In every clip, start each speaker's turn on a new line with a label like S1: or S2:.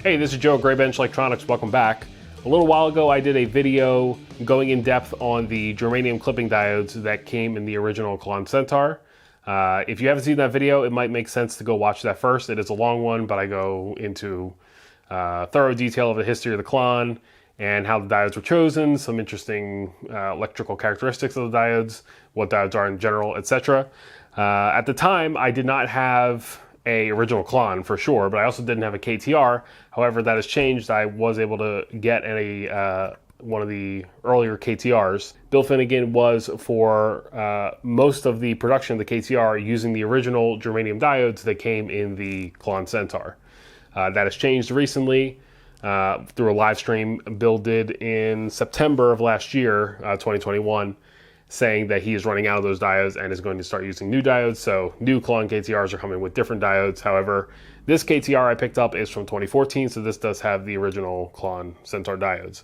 S1: Hey, this is Joe at graybenchelec. Welcome back. A little while ago, I did a video going in depth on the germanium clipping diodes that came in the original Klon Centaur. If you haven't seen that video, it might make sense to go watch that first. It is a long one, but I go into thorough detail of the history of the Klon and how the diodes were chosen, some interesting electrical characteristics of the diodes, what diodes are in general, etc. At the time, I did not have a original Klon for sure, but I also didn't have a KTR. However, that has changed. I was able to get one of the earlier KTRs. Bill Finnegan was for most of the production of the KTR using the original germanium diodes that came in the Klon Centaur. That has changed recently through a live stream Bill did in September of last year, 2021, saying that he is running out of those diodes and is going to start using new diodes. So new Klon KTRs are coming with different diodes. However, this KTR I picked up is from 2014, so this does have the original Klon Centaur diodes.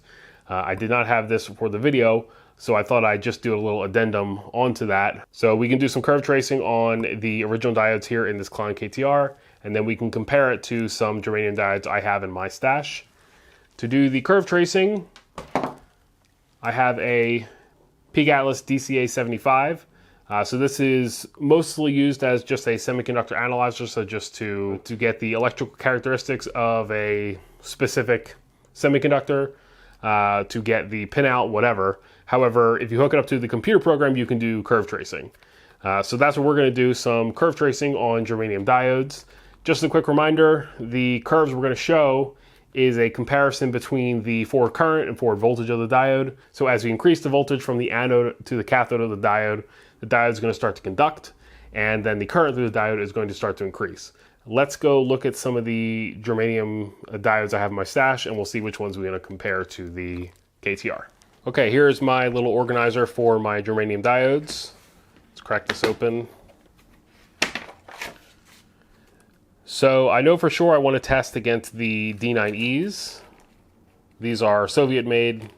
S1: I did not have this for the video, so I thought I'd just do a little addendum onto that. So we can do some curve tracing on the original diodes here in this Klon KTR, and then we can compare it to some germanium diodes I have in my stash. To do the curve tracing, I have a Peak Atlas DCA75. So this is mostly used as just a semiconductor analyzer, so just to get the electrical characteristics of a specific semiconductor, to get the pinout, whatever. However, if you hook it up to the computer program, you can do curve tracing. So that's what we're going to do, some curve tracing on germanium diodes. Just a quick reminder, the curves we're going to show is a comparison between the forward current and forward voltage of the diode. So as we increase the voltage from the anode to the cathode of the diode is going to start to conduct, and then the current through the diode is going to start to increase. Let's go look at some of the germanium diodes I have in my stash, and we'll see which ones we're going to compare to the KTR. Okay, here's my little organizer for my germanium diodes. Let's crack this open. So I know for sure I want to test against the D9Es. These are Soviet-made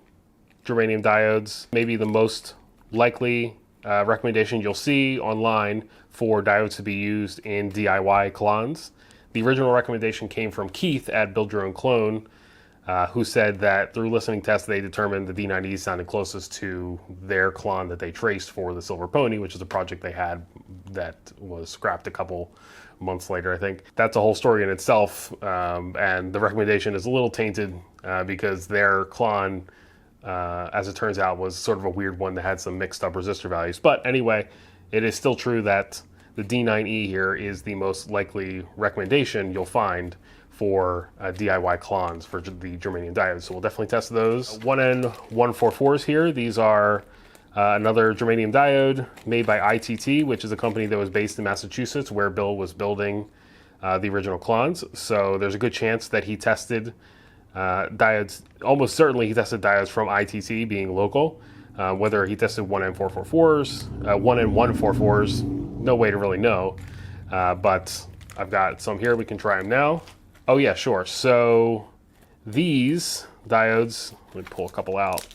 S1: germanium diodes, maybe the most likely recommendation you'll see online for diodes to be used in DIY clones. The original recommendation came from Keith at Build Your Own Clone, who said that through listening tests they determined the D9Es sounded closest to their clone that they traced for the Silver Pony, which is a project they had that was scrapped a couple months later, I think. That's a whole story in itself, and the recommendation is a little tainted because their clone, as it turns out, was sort of a weird one that had some mixed up resistor values. But anyway, it is still true that the D9E here is the most likely recommendation you'll find for DIY clones for the germanium diodes. So we'll definitely test those. 1N144s here. These are another germanium diode made by ITT, which is a company that was based in Massachusetts where Bill was building the original clones. So there's a good chance that he tested diodes, almost certainly he tested diodes from ITT being local. Whether he tested 1N444s, 1N144s, no way to really know. But I've got some here, we can try them now. Oh yeah, sure. So these diodes, let me pull a couple out.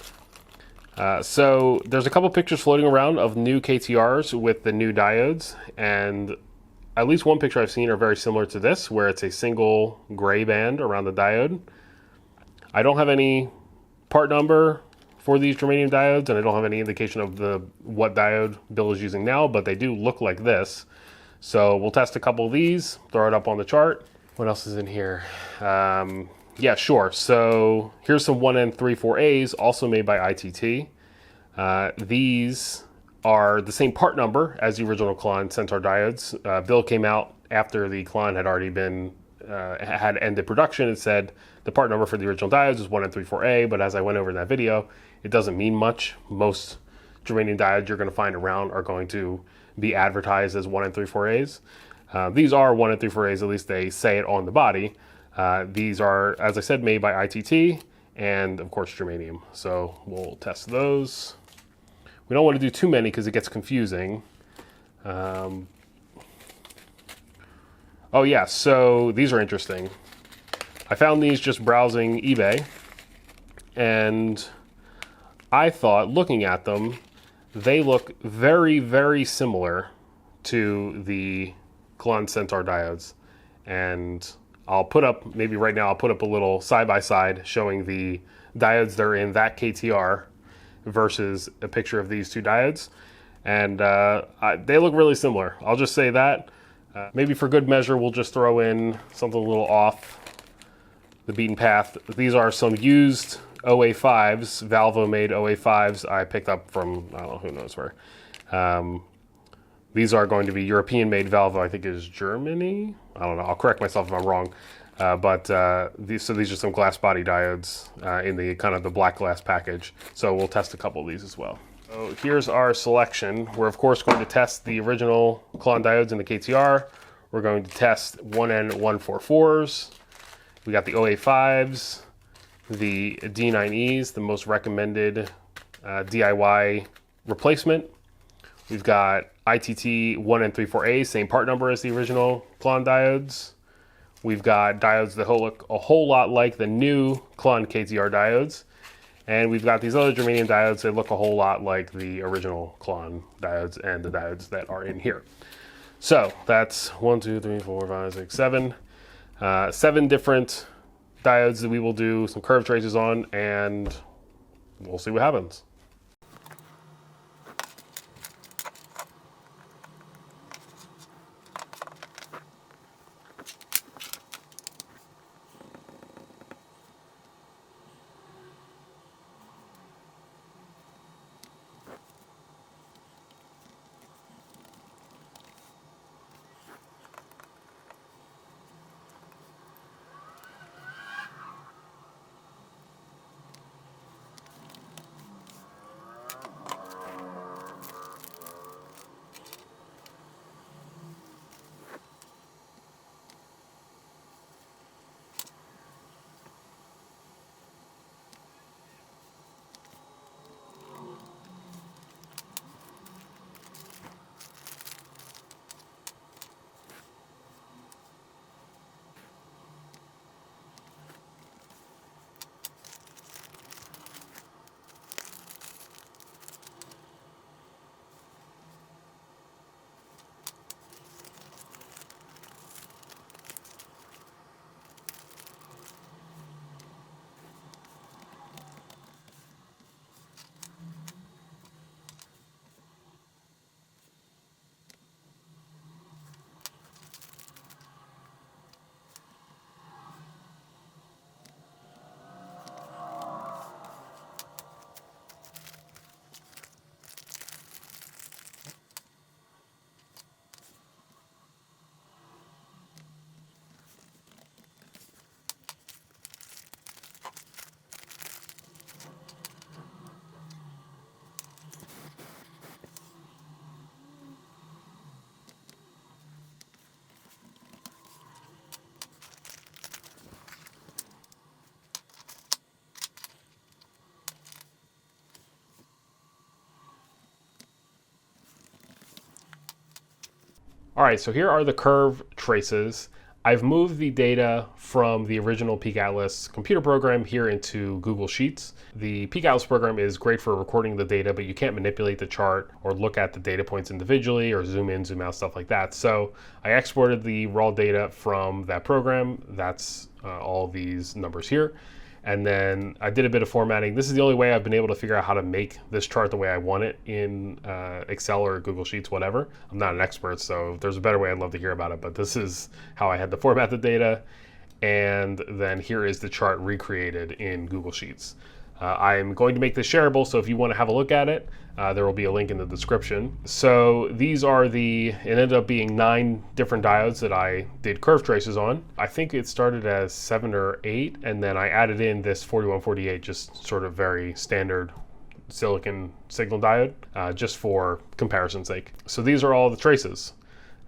S1: So there's a couple pictures floating around of new KTRs with the new diodes, and at least one picture I've seen are very similar to this, where it's a single gray band around the diode. I don't have any part number for these germanium diodes, and I don't have any indication of what diode Bill is using now, but they do look like this. So we'll test a couple of these, throw it up on the chart. What else is in here? Yeah, sure. So here's some 1N34As, also made by ITT. These are the same part number as the original Klon Centaur diodes. Bill came out after the Klon had already been had ended production and said the part number for the original diodes is 1N34A, but as I went over in that video, it doesn't mean much. Most germanium diodes you're going to find around are going to be advertised as 1N34As. These are 1N34As, at least they say it on the body. These are, as I said, made by ITT and of course germanium. So we'll test those. We don't want to do too many because it gets confusing. Oh yeah, so these are interesting. I found these just browsing eBay, and I thought, looking at them, they look very, very similar to the Klon Centaur diodes. And I'll put up, maybe right now I'll put up a little side-by-side showing the diodes that are in that KTR versus a picture of these two diodes. And they look really similar. I'll just say that. Maybe for good measure, we'll just throw in something a little off the beaten path. These are some used OA5s, Valvo-made OA5s I picked up from, I don't know, who knows where. These are going to be European-made Valvo, I think is Germany? I don't know, I'll correct myself if I'm wrong. These are some glass body diodes in the kind of the black glass package. So we'll test a couple of these as well. So here's our selection. We're of course going to test the original Klon diodes in the KTR. We're going to test 1N144s. We got the OA5s, the D9Es, the most recommended DIY replacement. We've got ITT 1N34A, same part number as the original Klon diodes. We've got diodes that look a whole lot like the new Klon KTR diodes. And we've got these other germanium diodes that look a whole lot like the original Klon diodes and the diodes that are in here. So that's 1, 2, 3, 4, 5, 6, 7. 7 different diodes that we will do some curve traces on, and we'll see what happens. All right, so here are the curve traces. I've moved the data from the original Peak Atlas computer program here into Google Sheets. The Peak Atlas program is great for recording the data, but you can't manipulate the chart or look at the data points individually or zoom in, zoom out, stuff like that. So I exported the raw data from that program. That's all these numbers here. And then I did a bit of formatting. This is the only way I've been able to figure out how to make this chart the way I want it in Excel or Google Sheets, whatever. I'm not an expert, so if there's a better way, I'd love to hear about it. But this is how I had to format the data. And then here is the chart recreated in Google Sheets. I'm going to make this shareable, so if you want to have a look at it, there will be a link in the description. So these are it ended up being 9 different diodes that I did curve traces on. I think it started as 7 or 8, and then I added in this 4148, just sort of very standard silicon signal diode, just for comparison's sake. So these are all the traces.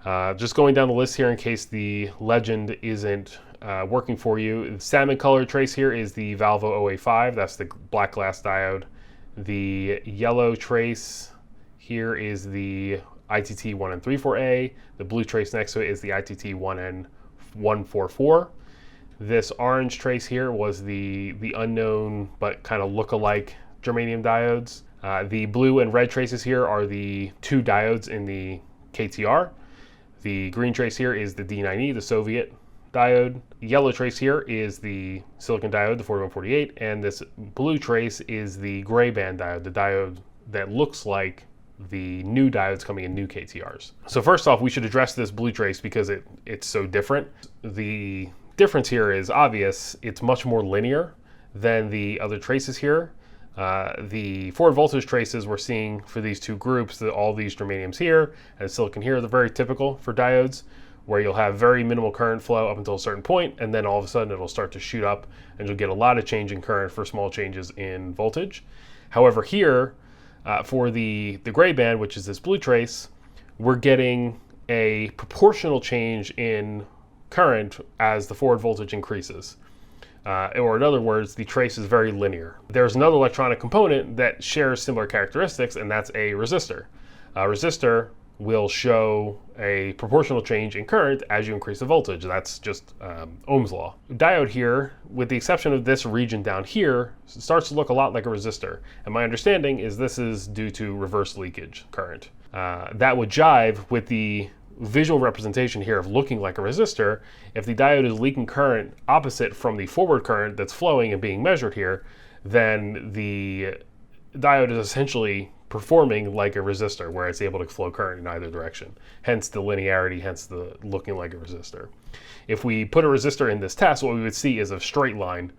S1: Just going down the list here in case the legend isn't working for you. The salmon color trace here is the Valvo OA5, that's the black glass diode. The yellow trace here is the ITT 1N34A. The blue trace next to it is the ITT 1N144. This orange trace here was the unknown but kind of look-alike germanium diodes. The blue and red traces here are the 2 diodes in the KTR. The green trace here is the D9E, the Soviet diode. The yellow trace here is the silicon diode, the 4148, and this blue trace is the gray band diode, the diode that looks like the new diodes coming in new KTRs. So first off, we should address this blue trace because it's so different. The difference here is obvious. It's much more linear than the other traces here. The forward voltage traces we're seeing for these two groups, all these germaniums here and silicon here, they're very typical for diodes, where you'll have very minimal current flow up until a certain point, and then all of a sudden it'll start to shoot up and you'll get a lot of change in current for small changes in voltage. However, here for the gray band, which is this blue trace, we're getting a proportional change in current as the forward voltage increases. Or in other words, the trace is very linear. There's another electronic component that shares similar characteristics, and that's a resistor. A resistor will show a proportional change in current as you increase the voltage. That's just Ohm's law. Diode here, with the exception of this region down here, starts to look a lot like a resistor. And my understanding is this is due to reverse leakage current. That would jive with the visual representation here of looking like a resistor. If the diode is leaking current opposite from the forward current that's flowing and being measured here, then the diode is essentially performing like a resistor, where it's able to flow current in either direction. Hence the linearity, hence the looking like a resistor. If we put a resistor in this test, what we would see is a straight line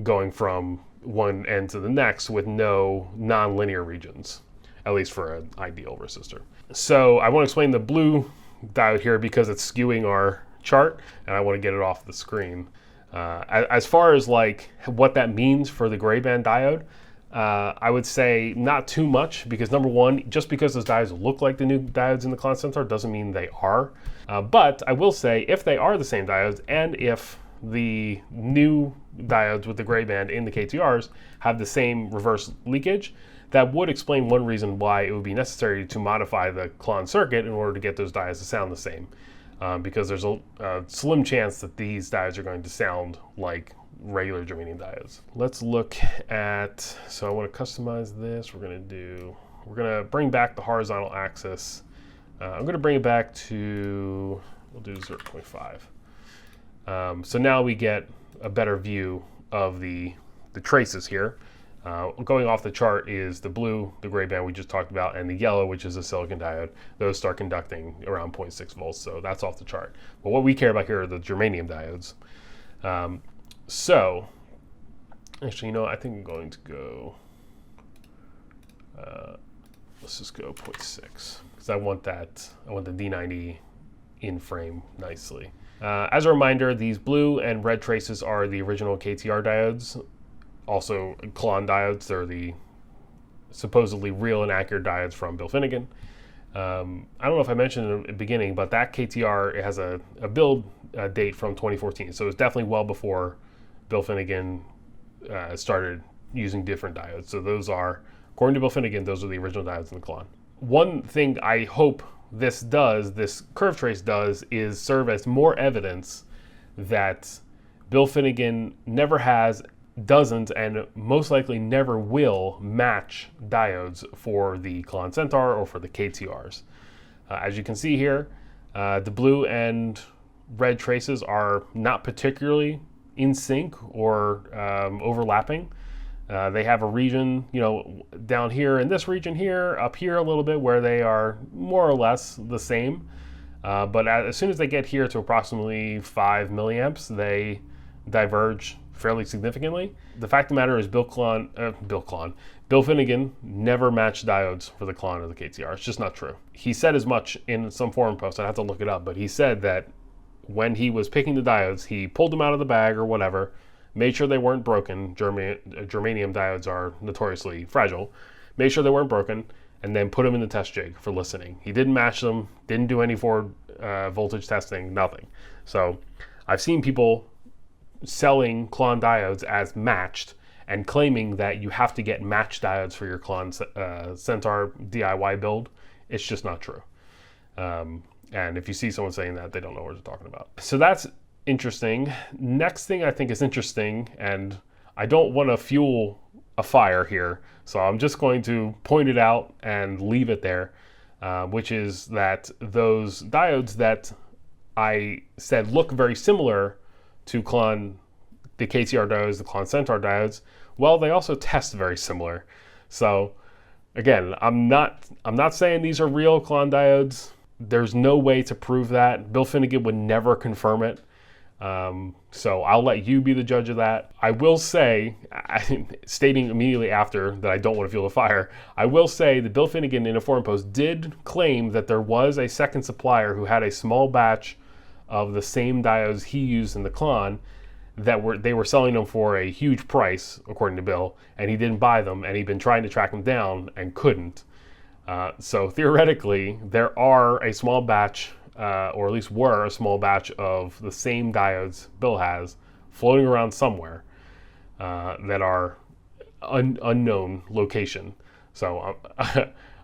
S1: going from one end to the next with no non-linear regions, at least for an ideal resistor. So I want to explain the blue diode here because it's skewing our chart and I want to get it off the screen. As far as like what that means for the gray band diode, I would say not too much, because number one, just because those diodes look like the new diodes in the Klon Centaur doesn't mean they are. But I will say if they are the same diodes, and if the new diodes with the gray band in the KTRs have the same reverse leakage, that would explain one reason why it would be necessary to modify the Klon circuit in order to get those diodes to sound the same. Because there's a slim chance that these diodes are going to sound like regular germanium diodes. Let's look at, so I want to customize this. We're going to bring back the horizontal axis. I'm going to bring it back to, we'll do 0.5. So now we get a better view of the traces here. Going off the chart is the blue, the gray band we just talked about, and the yellow, which is a silicon diode. Those start conducting around 0.6 volts, so that's off the chart. But what we care about here are the germanium diodes. So, actually, you know, I think I'm going to go, let's just go 0.6, because I want the D9E in frame nicely. As a reminder, these blue and red traces are the original KTR diodes. Also Klon diodes. They're the supposedly real and accurate diodes from Bill Finnegan. I don't know if I mentioned in the beginning, but that KTR, it has a build date from 2014, so it's definitely well before Bill Finnegan started using different diodes. So those are, according to Bill Finnegan, those are the original diodes in the Klon. One thing I hope this curve trace does, is serve as more evidence that Bill Finnegan never has, doesn't, and most likely never will match diodes for the Klon Centaur or for the KTRs. As you can see here, the blue and red traces are not particularly in sync or overlapping. They have a region, you know, down here in this region here, up here a little bit, where they are more or less the same. But as soon as they get here to approximately 5 milliamps, they diverge fairly significantly. The fact of the matter is Bill Finnegan never matched diodes for the Klon or the KTR. It's just not true. He said as much in some forum post. I have to look it up, but he said that when he was picking the diodes, he pulled them out of the bag or whatever, made sure they weren't broken. Germanium diodes are notoriously fragile. Made sure they weren't broken, and then put them in the test jig for listening. He didn't match them, didn't do any forward voltage testing, nothing. So I've seen people selling Klon diodes as matched and claiming that you have to get matched diodes for your Klon Centaur DIY build. It's just not true. And if you see someone saying that, they don't know what they're talking about. So that's interesting. Next thing I think is interesting, and I don't want to fuel a fire here, so I'm just going to point it out and leave it there, which is that those diodes that I said look very similar to the KTR diodes, the Klon Centaur diodes, well, they also test very similar. So again, I'm not saying these are real Klon diodes. There's no way to prove that. Bill Finnegan would never confirm it. So I'll let you be the judge of that. I will say, stating immediately after that I don't want to feel the fire, I will say that Bill Finnegan in a forum post did claim that there was a second supplier who had a small batch of the same diodes he used in the Klon that they were selling them for a huge price, according to Bill, and he didn't buy them, and he'd been trying to track them down and couldn't. So theoretically, there are a small batch, or at least were a small batch of the same diodes Bill has floating around somewhere that are unknown location. So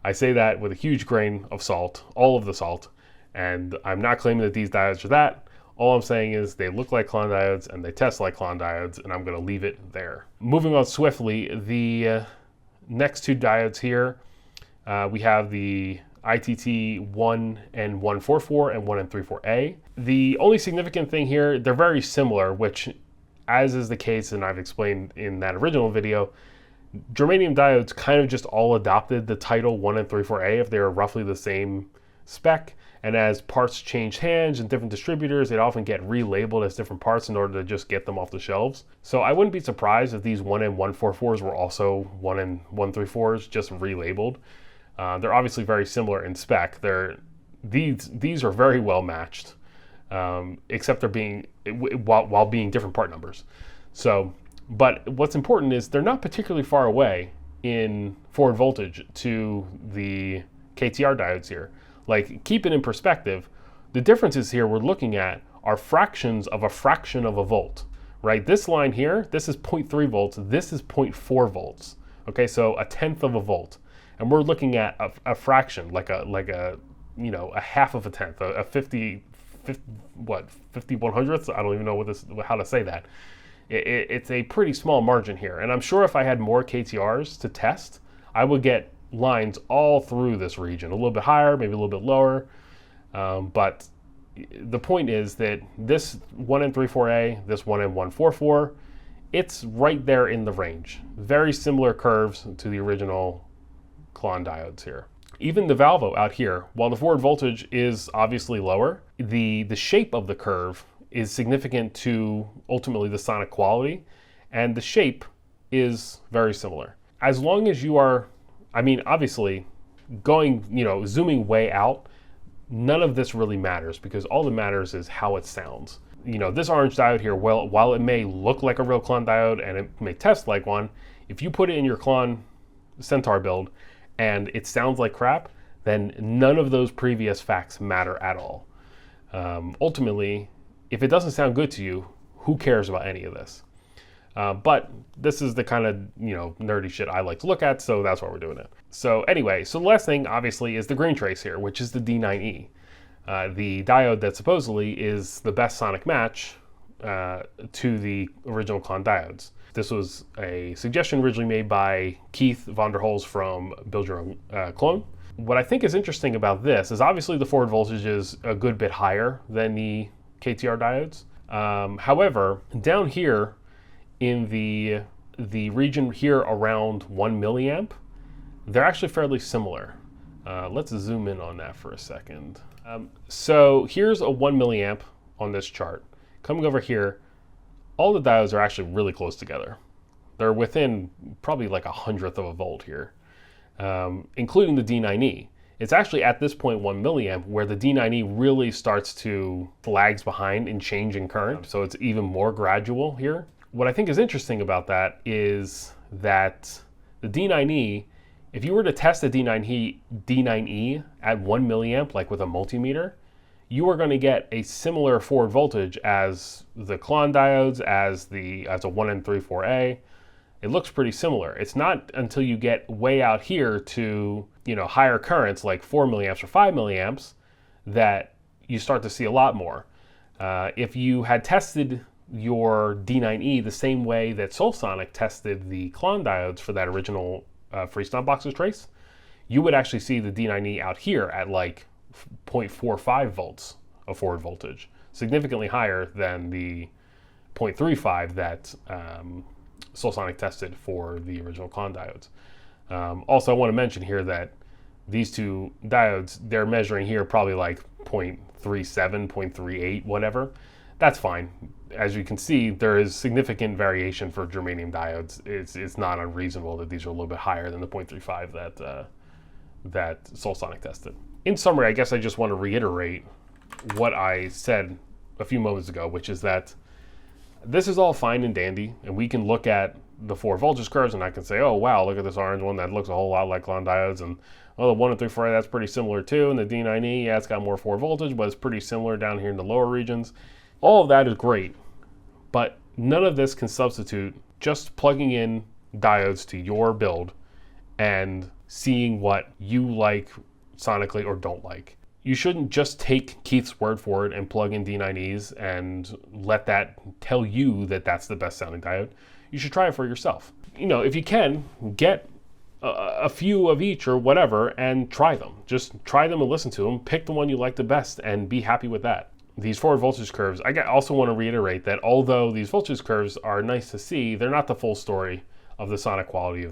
S1: I say that with a huge grain of salt, all of the salt, and I'm not claiming that these diodes are that. All I'm saying is they look like Klon diodes and they test like Klon diodes, and I'm going to leave it there. Moving on swiftly, the next two diodes here, we have the ITT1N144 and 1N34A. The only significant thing here, they're very similar, which, as is the case, and I've explained in that original video, germanium diodes kind of just all adopted the title 1N34A if they were roughly the same spec. And as parts change hands and different distributors, they'd often get relabeled as different parts in order to just get them off the shelves. So I wouldn't be surprised if these 1N144s were also 1N134s, just relabeled. They're obviously very similar in spec. These are very well matched, except they're being while being different part numbers. So, but what's important is they're not particularly far away in forward voltage to the KTR diodes here. Like, keep it in perspective. The differences here we're looking at are fractions of a fraction of a volt, right? This line here, this is 0.3 volts. This is 0.4 volts. Okay, so a tenth of a volt. And we're looking at a fraction, like a a half of a tenth, a 50 1/100th? I don't even know how to say that. It's a pretty small margin here. And I'm sure if I had more KTRs to test, I would get lines all through this region, a little bit higher, maybe a little bit lower. But the point is that this 1N34A, this 1N144, it's right there in the range. Very similar curves to the original Klon diodes here. Even the Valvo out here, while the forward voltage is obviously lower, the shape of the curve is significant to ultimately the sonic quality, and the shape is very similar. As long as you are, obviously, going, zooming way out, none of this really matters because all that matters is how it sounds. This orange diode here, well, while it may look like a real Klon diode and it may test like one, if you put it in your Klon Centaur build and it sounds like crap, then none of those previous facts matter at all. Ultimately, if it doesn't sound good to you, who cares about any of this? But this is the kind of, nerdy shit I like to look at, so that's why we're doing it. So anyway, so the last thing, obviously, is the green trace here, which is the D9E. The diode that supposedly is the best sonic match to the original Klon diodes. This was a suggestion originally made by Keith van der Hulst from Build Your Own Clone. What I think is interesting about this is obviously the forward voltage is a good bit higher than the KTR diodes. However, down here in the region here around 1 milliamp, they're actually fairly similar. Let's zoom in on that for a second. So here's a 1 milliamp on this chart. Coming over here, all the diodes are actually really close together. They're within probably like 100th of a volt here, including the D9E. It's actually at this point 1 milliamp where the D9E really starts to lags behind in change in current, so it's even more gradual here. What I think is interesting about that is that the D9E, if you were to test the D9E at 1 milliamp, like with a multimeter, you are going to get a similar forward voltage as the Klon diodes, as a 1N34A. It looks pretty similar. It's not until you get way out here to higher currents like 4 milliamps or 5 milliamps that you start to see a lot more. If you had tested your D9E the same way that Solsonic tested the Klon diodes for that original Freestyle Boxes trace, you would actually see the D9E out here at like 0.45 volts of forward voltage, significantly higher than the 0.35 that Solsonic tested for the original Klon diodes. Also, I want to mention here that these two diodes, they're measuring here probably like 0.37, 0.38, whatever. That's fine. As you can see, there is significant variation for germanium diodes. It's not unreasonable that these are a little bit higher than the 0.35 that Solsonic tested. In summary, I guess I just want to reiterate what I said a few moments ago, which is that this is all fine and dandy, and we can look at the four voltage curves and I can say, oh wow, look at this orange one that looks a whole lot like Klon diodes, and oh, the 1 and 3, 4, that's pretty similar too, and the D9E, yeah, it's got more forward voltage, but it's pretty similar down here in the lower regions. All of that is great, but none of this can substitute just plugging in diodes to your build and seeing what you like sonically or don't like. You shouldn't just take Keith's word for it and plug in D9Es and let that tell you that that's the best sounding diode. You should try it for yourself. You know, if you can, get a few of each or whatever and try them. Just try them and listen to them. Pick the one you like the best and be happy with that. These forward voltage curves, I also want to reiterate that although these voltage curves are nice to see, they're not the full story of the sonic quality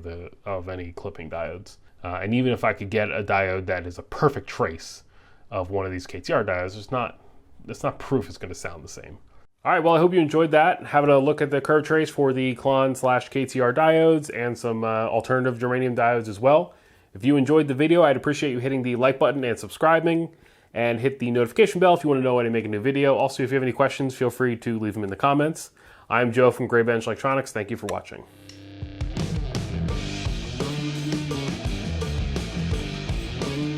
S1: of any clipping diodes. And even if I could get a diode that is a perfect trace of one of these KTR diodes, it's not proof it's going to sound the same. All right, well, I hope you enjoyed that. Having a look at the curve trace for the Klon/KTR diodes and some alternative germanium diodes as well. If you enjoyed the video, I'd appreciate you hitting the like button and subscribing, and hit the notification bell if you want to know when I make a new video. Also, if you have any questions, feel free to leave them in the comments. I'm Joe from GrayBenchElectronics. Thank you for watching.